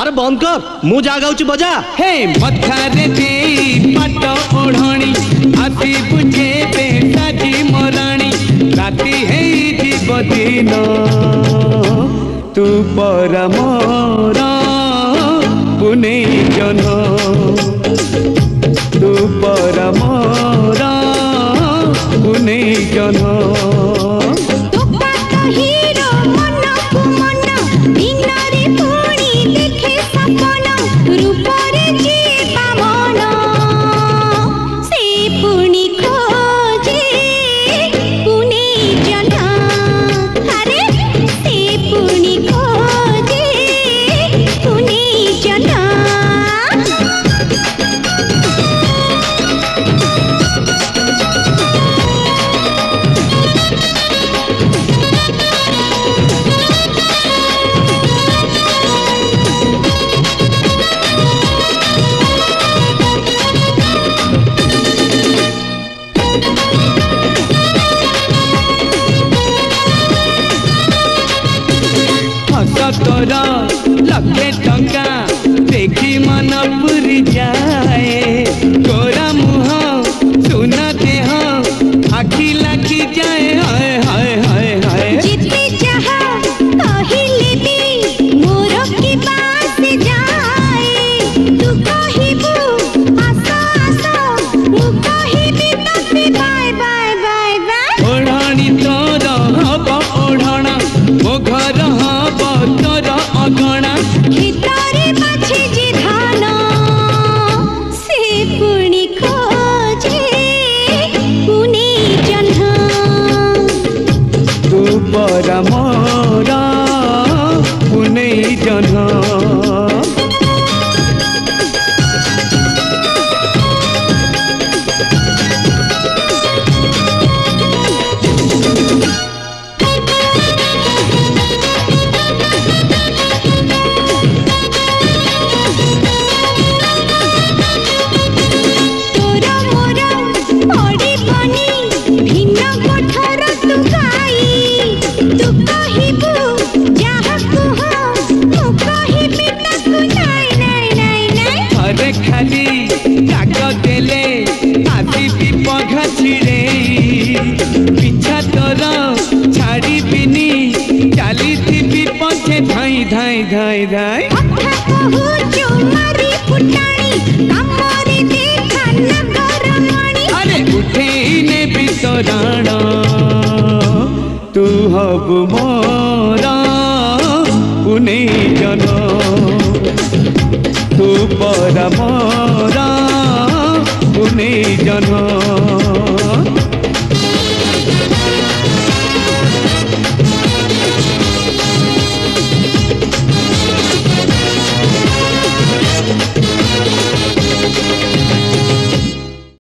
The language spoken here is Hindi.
अरे बंद कर मु जा गाउची बजा। हे मथारे दे पाट ओढ़णी आसी बुझे पे साजी मराणी राती है जीव दिन तू पर मोरा पुने जन तू पर मोरा पुने जन तोरा लक्षे टंका देखी मन पुरी जाए गोरा मुह सुना देह आखि लाखी जाए हाय हाय हाय हाय जिते चाहा कहिले भी मोर की बात जाए तू कहिबू आसा आसा मु कहिबी तते बाय बाय बाय बाय ओढ़ाणी तोर हब ओढ़णा मो घर हब तोर अगणा खेतरे बाछे जे धान से पुणी खोजे पुने जन्ह तू पर मोरा पुने जन खाली काग देले आसी पघा छिड़े पिछा तोर छाड़ी बिनी चाली थी पछे धाई धाई धाई धाई अरे उठे ने बितराण तू हब मोरा पुने जन तू पर मोरा पुने जन।